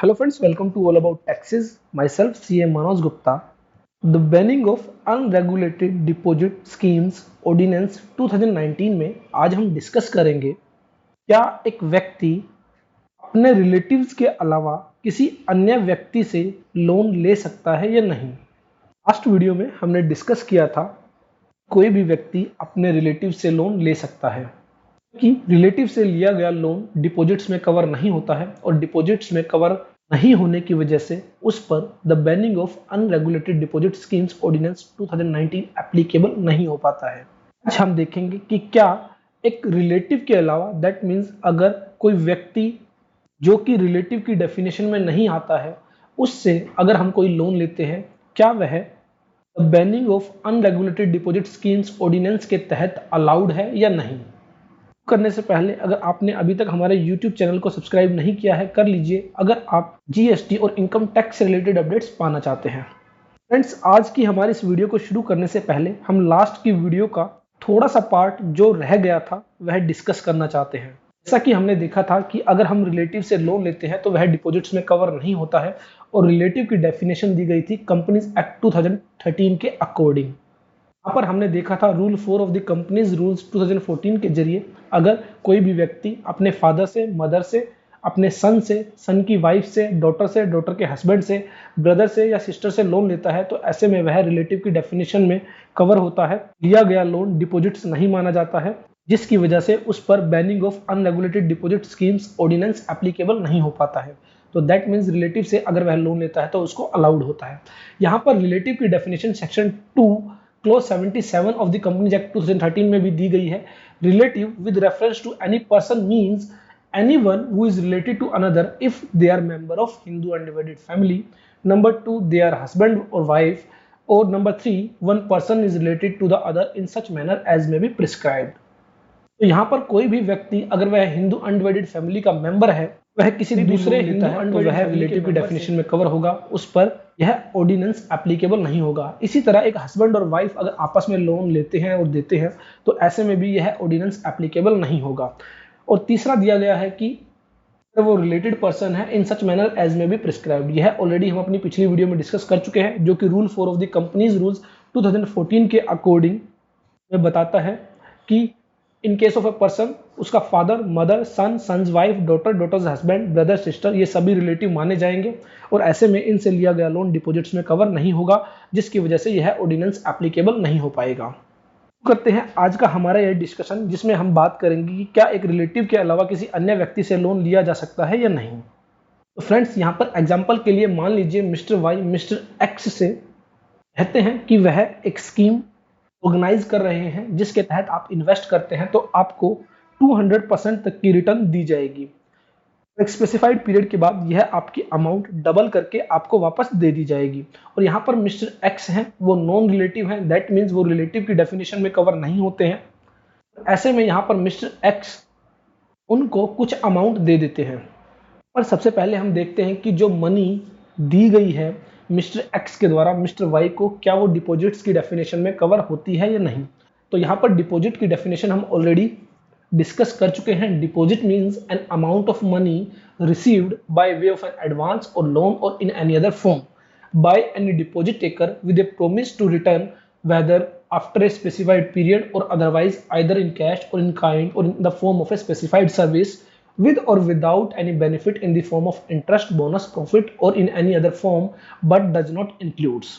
Hello friends, welcome to All About Taxes. Myself CA Manoj Gupta. The banning of unregulated deposit schemes ordinance 2019 में आज हम discuss करेंगे क्या एक व्यक्ति अपने रिलेटिव्स के अलावा किसी अन्य व्यक्ति से लोन ले सकता है या नहीं। लास्ट वीडियो में हमने डिस्कस किया था कोई भी व्यक्ति अपने रिलेटिव से लोन ले सकता है कि रिलेटिव से लिया गया लोन डिपॉजिट्स में कवर नहीं होता है और डिपॉजिट्स में कवर नहीं होने की वजह से उस पर the banning of unregulated deposit schemes ordinance 2019 applicable नहीं हो पाता है। आज हम देखेंगे कि क्या एक रिलेटिव के अलावा दैट मीन्स अगर कोई व्यक्ति जो कि रिलेटिव की डेफिनेशन में नहीं आता है उससे अगर हम कोई लोन लेते हैं क्या वह the banning of unregulated deposit schemes ordinance के तहत अलाउड है या नहीं। करने से पहले अगर आपने अभी तक हमारे YouTube चैनल को सब्सक्राइब नहीं किया है कर लीजिए अगर आप GST और इनकम टैक्स से रिलेटेड अपडेट्स पाना चाहते हैं। फ्रेंड्स, आज की हमारी इस वीडियो को शुरू करने से पहले हम लास्ट की वीडियो का थोड़ा सा पार्ट जो रह गया था वह डिस्कस करना चाहते हैं। जैसा कि हमने देखा था कि अगर हम रिलेटिव से लोन लेते हैं तो वह डिपॉजिट्स में कवर नहीं होता है और रिलेटिव की डेफिनेशन दी गई थी कंपनीज एक्ट 2013 के अकॉर्डिंग। यहाँ पर हमने देखा था rule 4 of the companies rules 2014 के जरिए अगर कोई भी व्यक्ति अपने फादर से, मदर से, अपने सन से, सन की वाइफ से, डॉटर के हस्बैंड से, ब्रदर से या सिस्टर से लोन लेता है तो ऐसे में वह रिलेटिव की डेफिनेशन में कवर होता है। लिया गया लोन डिपॉजिट्स नहीं माना जाता है जिसकी वजह से उस पर banning of unregulated deposit schemes ordinance applicable नहीं हो पाता है। तो दैट मीन्स रिलेटिव से अगर वह लोन लेता है तो उसको अलाउड होता है। यहाँ पर रिलेटिव की definition section 2 clause 77 of the companies act 2013 में भी दी गई है। Relative with reference to any person means anyone who is related to another if they are member of Hindu undivided family, number 2 they are husband और wife, और number 3 one person is related to the other in such manner as may be prescribed. तो यहाँ पर कोई भी व्यक्ति अगर वह हिंदू अनडिवाइडेड फैमिली का मेंबर है वह किसी दूसरे हिंदू अनडिवाइडेड तो रिलेटिव की डेफिनेशन में कवर होगा, उस पर यह ऑर्डिनेंस एप्लीकेबल नहीं होगा। इसी तरह एक हस्बैंड और वाइफ अगर आपस में लोन लेते हैं और देते हैं तो ऐसे में भी यह ऑर्डिनेंस एप्लीकेबल नहीं होगा। और तीसरा दिया गया है कि वो रिलेटेड पर्सन है इन सच मैनर एज में बी प्रिस्क्राइब्ड। यह ऑलरेडी हम अपनी पिछली वीडियो में डिस्कस कर चुके हैं जो कि rule 4 of the companies rules 2014 के अकॉर्डिंग में बताता है कि in case of a person उसका father, mother, son, son's wife, daughter's husband, brother sister ये सभी रिलेटिव माने जाएंगे और ऐसे में इनसे लिया गया लोन डिपॉजिट्स में कवर नहीं होगा जिसकी वजह से यह ऑर्डिनेंस एप्लीकेबल नहीं हो पाएगा। करते हैं आज का हमारा यह डिस्कशन जिसमें हम बात करेंगे कि क्या एक रिलेटिव के अलावा किसी अन्य व्यक्ति से लोन लिया जा सकता है या नहीं। तो फ्रेंड्स, यहाँ पर एग्जाम्पल के लिए मान लीजिए मिस्टर वाई मिस्टर एक्स से कहते हैं कि वह एक स्कीम ऑर्गेनाइज कर रहे हैं जिसके तहत आप इन्वेस्ट करते हैं तो आपको 200% तक की रिटर्न दी जाएगी। एक स्पेसिफाइड पीरियड के बाद यह आपकी अमाउंट डबल करके आपको वापस दे दी जाएगी। और यहाँ पर मिस्टर एक्स हैं वो नॉन रिलेटिव हैं, दैट मीन्स वो रिलेटिव की डेफिनेशन में कवर नहीं होते हैं। ऐसे में यहाँ पर मिस्टर एक्स उनको कुछ अमाउंट दे देते हैं। पर सबसे पहले हम देखते हैं कि जो मनी दी गई है मिस्टर एक्स के द्वारा मिस्टर वाई को क्या वो डिपॉजिट्स की डेफिनेशन में कवर होती है या नहीं। तो यहाँ पर डिपॉजिट की डेफिनेशन हम ऑलरेडी डिस्कस कर चुके हैं। Deposit means an amount of money received by way of an advance और लोन और in any other form by any deposit taker with a promise to return whether after a specified period और otherwise either in cash और in kind और in the form of a specified service with or without any benefit in the form of interest, bonus, profit or in any other form but does not includes।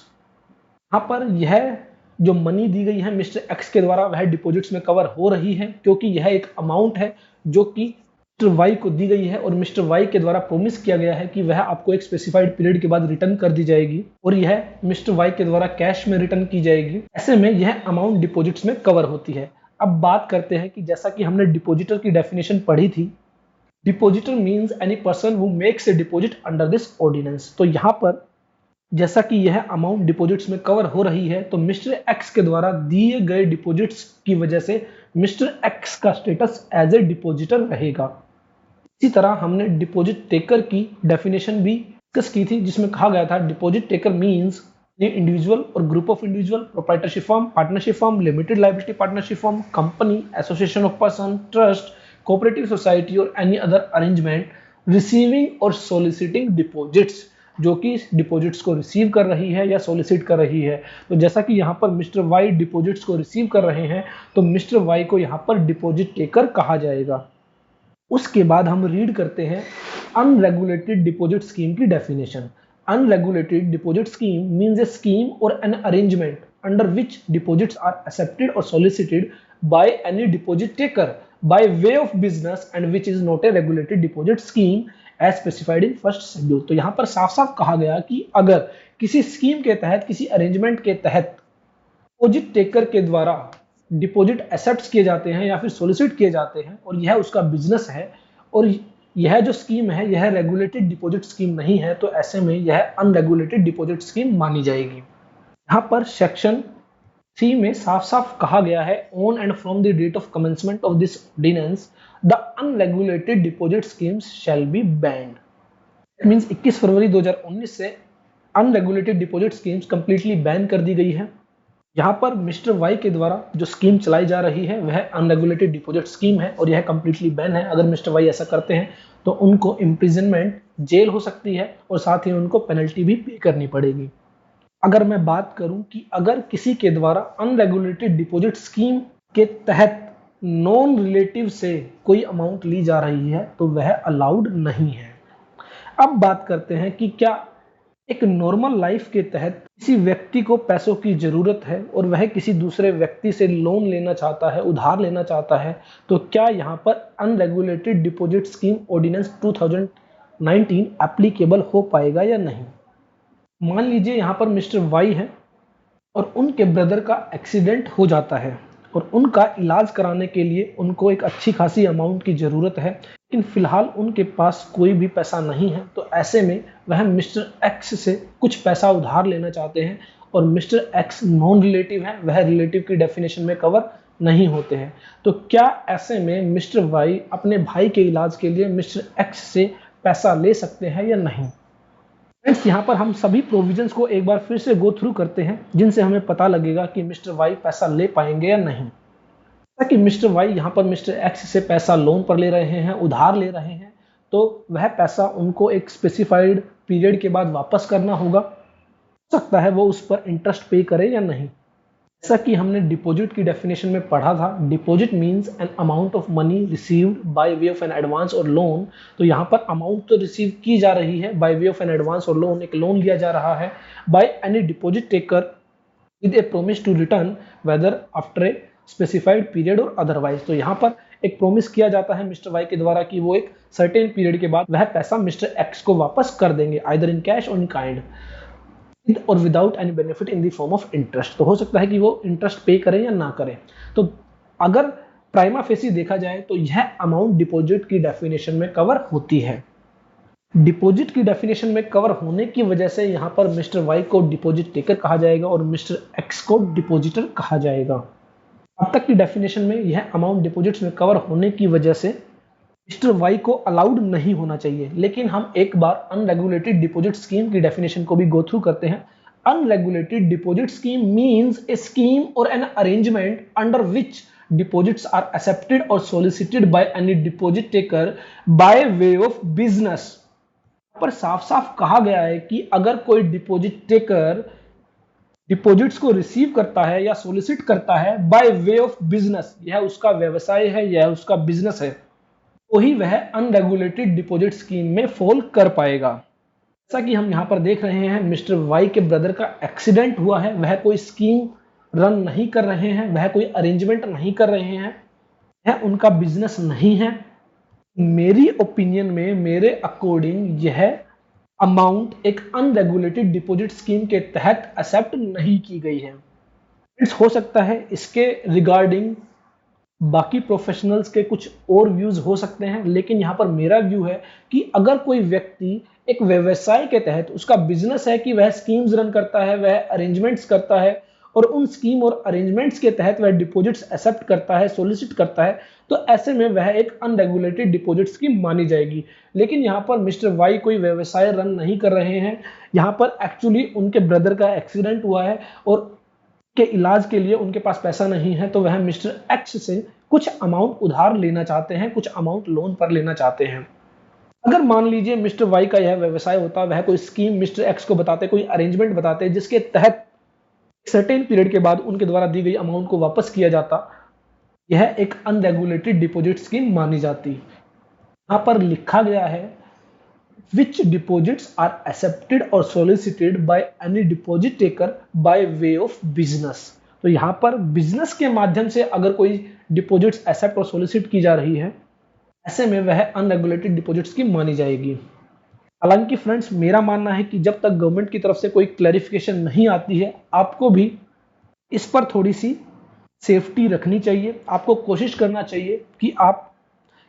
यहाँ पर यह जो money दी गई है mister x के द्वारा वह deposits में कवर हो रही है क्योंकि यह एक अमाउंट है जो कि मिस्टर वाई को दी गई है और मिस्टर वाई के द्वारा प्रोमिस किया गया है कि वह आपको एक स्पेसिफाइड पीरियड के बाद रिटर्न कर दी जाएगी और यह मिस्टर वाई के द्वारा कैश में रिटर्न की जाएगी। ऐसे में यह अमाउंट डिपॉजिट्स में कवर होती है। अब बात करते हैं कि जैसा कि हमने डिपॉजिटर की डेफिनेशन पढ़ी थी, depositor means any person who makes a deposit under this ordinance. तो यहाँ पर जैसा कि यह अमाउंट डिपॉजिट्स में कवर हो रही है तो मिस्टर एक्स के द्वारा दिए गए डिपॉजिट्स की वजह से मिस्टर एक्स का स्टेटस एज ए डिपॉजिटर रहेगा। इसी तरह हमने डिपॉजिट टेकर की डेफिनेशन भी डिस्कस की थी जिसमें कहा गया था डिपॉजिट टेकर मीन्स इंडिविजुअल और group of individual, proprietorship firm, partnership firm, limited liability partnership firm, company, association of person, trust, cooperative society or any other arrangement receiving और सोलिसिटिंग डिपॉजिट्स, जो कि डिपॉजिट्स को रिसीव कर रही है या सोलिसिट कर रही है। तो जैसा कि यहाँ पर मिस्टर वाई डिपॉजिट्स को रिसीव कर रहे हैं, तो मिस्टर वाई को यहाँ पर डिपॉजिट टेकर कहा जाएगा। उसके बाद हम रीड करते हैं अनरेगुलेटेड डिपॉजिट स्कीम की definition. Unregulated deposit scheme means a scheme और an arrangement under which deposits are accepted और solicited by any deposit taker by way of business and which is not a regulated deposit scheme as specified in first schedule. तो यहाँ पर साफ साफ कहा गया कि अगर किसी स्कीम के तहत, किसी अरेंजमेंट के तहत डिपॉजिट टेकर के द्वारा डिपॉजिट एक्सेप्ट किए जाते हैं या फिर सोलिसिट किए जाते हैं और यह उसका बिजनेस है और यह जो स्कीम है यह रेगुलेटेड डिपॉजिट स्कीम नहीं है, तो ऐसे में यह अनरेगुलेटेड डिपॉजिट स्कीम मानी जाएगी। यहाँ पर सेक्शन 3 में साफ साफ कहा गया है, on and from the date of commencement of this ordinance the unregulated deposit schemes shall be banned. It means 21 फरवरी 2019 से unregulated deposit schemes completely ban कर दी गई है। यहाँ पर मिस्टर वाई के द्वारा जो स्कीम चलाई जा रही है वह अनरेगुलेटेड डिपॉजिट स्कीम है और यह कंप्लीटली बैन है। अगर मिस्टर वाई ऐसा करते हैं तो उनको इम्प्रिजनमेंट, जेल हो सकती है और साथ ही उनको पेनल्टी भी पे करनी पड़ेगी। अगर मैं बात करूं कि अगर किसी के द्वारा अनरेगुलेटेड डिपॉजिट स्कीम के तहत नॉन रिलेटिव से कोई अमाउंट ली जा रही है तो वह अलाउड नहीं है। अब बात करते हैं कि क्या एक नॉर्मल लाइफ के तहत किसी व्यक्ति को पैसों की जरूरत है और वह किसी दूसरे व्यक्ति से लोन लेना चाहता है, उधार लेना चाहता है, तो क्या यहाँ पर unregulated deposit scheme ordinance 2019 applicable हो पाएगा या नहीं। मान लीजिए यहाँ पर मिस्टर वाई है और उनके ब्रदर का एक्सीडेंट हो जाता है और उनका इलाज कराने के लिए उनको एक अच्छी खासी अमाउंट की ज़रूरत है, लेकिन फिलहाल उनके पास कोई भी पैसा नहीं है। तो ऐसे में वह मिस्टर एक्स से कुछ पैसा उधार लेना चाहते हैं और मिस्टर एक्स नॉन रिलेटिव है, वह रिलेटिव की डेफिनेशन में कवर नहीं होते हैं। तो क्या ऐसे में मिस्टर वाई अपने भाई के इलाज के लिए मिस्टर एक्स से पैसा ले सकते हैं या नहीं। फ्रेंड्स, यहाँ पर हम सभी प्रोविजंस को एक बार फिर से गो थ्रू करते हैं जिनसे हमें पता लगेगा कि मिस्टर वाई पैसा ले पाएंगे या नहीं। जैसा कि मिस्टर वाई यहाँ पर मिस्टर एक्स से पैसा लोन पर ले रहे हैं, उधार ले रहे हैं, तो वह पैसा उनको एक स्पेसिफाइड पीरियड के बाद वापस करना होगा। हो सकता है वो उस पर इंटरेस्ट पे करे या नहीं। जैसा कि हमने डिपॉजिट की डेफिनेशन में पढ़ा था, deposit means N amount of money received by way of an advance और लोन। तो यहाँ पर अमाउंट तो रिसीव की जा रही है by way of an advance और लोन, एक लोन लिया जा रहा है by any deposit taker with a promise to return whether after a specified period और अदरवाइज। तो यहाँ पर एक प्रोमिस किया जाता है मिस्टर वाई के द्वारा कि वो एक सर्टेन पीरियड के बाद वह पैसा मिस्टर एक्स को वापस कर देंगे, आइदर इन कैश और इन काइंड और without any benefit in the form of interest. तो हो सकता है कि वो इंटरेस्ट पे करें या ना करें। तो अगर प्राइमा फेसी देखा जाए तो यह अमाउंट डिपॉजिट की डेफिनेशन में कवर होती है। डिपॉजिट की डेफिनेशन में कवर होने की वजह से यहाँ पर मिस्टर वाई को डिपॉजिट टेकर कहा जाएगा और मिस्टर एक्स को डिपॉजिटर कहा जाएगा। अब तक की डेफिनेशन में यह अमाउंट डिपॉजिट्स में कवर होने की वजह से मिस्टर वाई को अलाउड नहीं होना चाहिए। लेकिन हम एक बार अनरेगुलेटेड डिपॉजिट स्कीम की डेफिनेशन को भी गो थ्रू करते हैं। Unregulated deposit scheme means a scheme और an arrangement under which deposits are accepted और solicited by any deposit taker by way of business. पर साफ साफ कहा गया है कि अगर कोई डिपॉजिट टेकर डिपॉजिट्स को रिसीव करता है या सोलिसिट करता है बाय वे ऑफ बिजनेस, यह उसका व्यवसाय है, यह उसका बिजनेस है, तो ही वह अनरेगुलेटेड डिपॉजिट स्कीम में फॉल कर पाएगा। जैसा कि हम यहाँ पर देख रहे हैं, मिस्टर वाई के ब्रदर का एक्सीडेंट हुआ है, वह कोई स्कीम रन नहीं कर रहे हैं, वह कोई अरेंजमेंट नहीं कर रहे हैं, यह उनका बिजनेस नहीं है। मेरी ओपिनियन में, मेरे अकॉर्डिंग यह अमाउंट एक अनरेगुलेटेड डिपॉजिट स्कीम के तहत एक्सेप्ट नहीं की गई है। हो सकता है इसके रिगार्डिंग बाकी प्रोफेशनल्स के कुछ और व्यूज हो सकते हैं, लेकिन यहाँ पर मेरा व्यू है कि अगर कोई व्यक्ति एक व्यवसाय के तहत, उसका बिजनेस है कि वह स्कीम्स रन करता है, वह अरेंजमेंट्स करता है और उन स्कीम और अरेंजमेंट्स के तहत वह डिपॉजिट्स एक्सेप्ट करता है, सोलिसिट करता है, तो ऐसे में वह एक अनरेगुलेटेड डिपॉजिट स्कीम मानी जाएगी। लेकिन यहाँ पर मिस्टर वाई कोई व्यवसाय रन नहीं कर रहे हैं, यहाँ पर एक्चुअली उनके ब्रदर का एक्सीडेंट हुआ है और के इलाज के लिए उनके पास पैसा नहीं है, तो वह मिस्टर एक्स से कुछ अमाउंट उधार लेना चाहते हैं, कुछ अमाउंट लोन पर लेना चाहते हैं। अगर मान लीजिए मिस्टर वाई का यह व्यवसाय होता, वह कोई स्कीम मिस्टर एक्स को बताते, कोई अरेंजमेंट बताते जिसके तहत सर्टेन पीरियड के बाद उनके द्वारा दी गई अमाउंट को वापस किया जाता, यह एक अनरेगुलेटेड डिपॉजिट स्कीम मानी जाती। यहां पर लिखा गया है which deposits are accepted or solicited by any deposit taker by way of business। तो यहाँ पर बिजनेस के माध्यम से अगर कोई डिपॉजिट्स एक्सेप्ट और सोलिसिट की जा रही है, ऐसे में वह अनरेगुलेटेड डिपॉजिट्स की मानी जाएगी। हालांकि फ्रेंड्स, मेरा मानना है कि जब तक गवर्नमेंट की तरफ से कोई क्लैरिफिकेशन नहीं आती है, आपको भी इस पर थोड़ी सी सेफ्टी रखनी चाहिए। आपको कोशिश करना चाहिए कि आप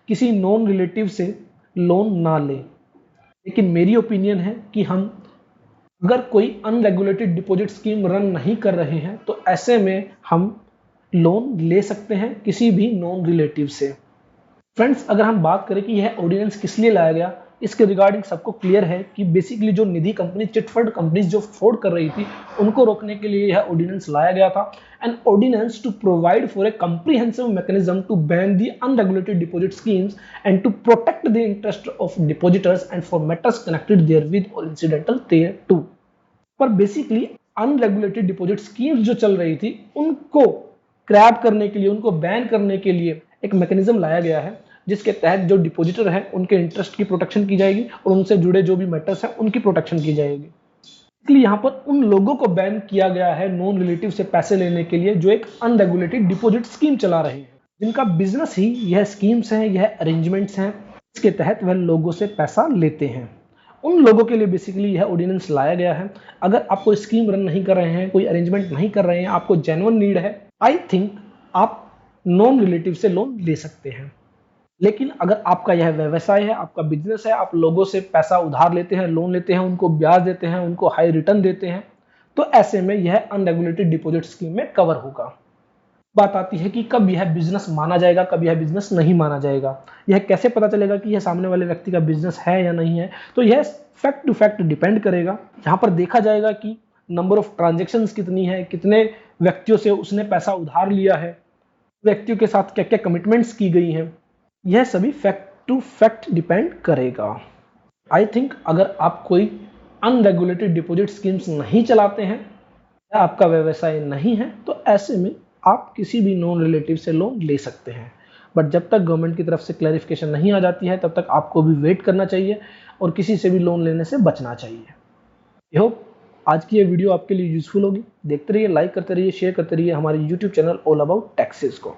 किसी नॉन रिलेटिव से लोन ना लें। लेकिन मेरी ओपिनियन है कि हम अगर कोई अनरेगुलेटेड डिपॉजिट स्कीम रन नहीं कर रहे हैं, तो ऐसे में हम लोन ले सकते हैं किसी भी नॉन रिलेटिव से। फ्रेंड्स, अगर हम बात करें कि यह ऑर्डिनेंस किस लिए लाया गया, इसके रिगार्डिंग सबको क्लियर है कि बेसिकली जो निधि कंपनी, चिटफंड कंपनीज जो फ्रॉड कर रही थी, उनको रोकने के लिए यह ऑर्डिनेंस लाया गया था। An ordinance to provide for a comprehensive mechanism to ban the unregulated deposit schemes and to protect the interest of depositors and for matters connected therewith और इncidental thereto। पर बेसिकली अनरेगुलेटेड डिपॉजिट स्कीम्स जो चल रही थी, उनको Krebs करने के लिए, उनको बैन करने के लिए एक मैकेनिज्म लाया गया है, जिसके तहत जो डिपॉजिटर हैं उनके इंटरेस्ट की प्रोटेक्शन की जाएगी और उनसे जुड़े जो भी मैटर्स हैं उनकी प्रोटेक्शन की जाएगी। इसलिए यहाँ पर उन लोगों को बैन किया गया है नॉन रिलेटिव से पैसे लेने के लिए जो एक अनरेगुलेटेड डिपॉजिट स्कीम चला रहे हैं, जिनका बिजनेस ही यह स्कीम्स हैं, यह अरेंजमेंट्स हैं, इसके तहत वह लोगों से पैसा लेते हैं। उन लोगों के लिए बेसिकली यह ऑर्डिनेंस लाया गया है। अगर आप कोई स्कीम रन नहीं कर रहे हैं, कोई अरेंजमेंट नहीं कर रहे हैं, आपको जेन्युइन नीड है, आई थिंक आप नॉन रिलेटिव से लोन ले सकते हैं। लेकिन अगर आपका यह व्यवसाय है, आपका बिजनेस है, आप लोगों से पैसा उधार लेते हैं, लोन लेते हैं, उनको ब्याज देते हैं, उनको हाई रिटर्न देते हैं, तो ऐसे में यह अनरेगुलेटेड डिपॉजिट स्कीम में कवर होगा। बात आती है कि कब यह बिजनेस माना जाएगा, कब यह बिजनेस नहीं माना जाएगा। यह कैसे पता चलेगा कि यह सामने वाले व्यक्ति का बिजनेस है या नहीं है? तो यह फैक्ट टू फैक्ट डिपेंड करेगा। यहाँ पर देखा जाएगा कि नंबर ऑफ ट्रांजेक्शन्स कितनी है, कितने व्यक्तियों से उसने पैसा उधार लिया है, व्यक्तियों के साथ क्या क्या कमिटमेंट्स की गई हैं, यह सभी फैक्ट टू फैक्ट डिपेंड करेगा। आई थिंक अगर आप कोई अनरेगुलेटेड डिपॉजिट स्कीम्स नहीं चलाते हैं या आपका व्यवसाय नहीं है, तो ऐसे में आप किसी भी नॉन रिलेटिव से लोन ले सकते हैं। बट जब तक गवर्नमेंट की तरफ से क्लैरिफिकेशन नहीं आ जाती है, तब तक आपको भी वेट करना चाहिए और किसी से भी लोन लेने से बचना चाहिए। आई होप आज की ये वीडियो आपके लिए यूजफुल होगी। देखते रहिए, लाइक करते रहिए, शेयर करते रहिए हमारे YouTube channel all about taxes को।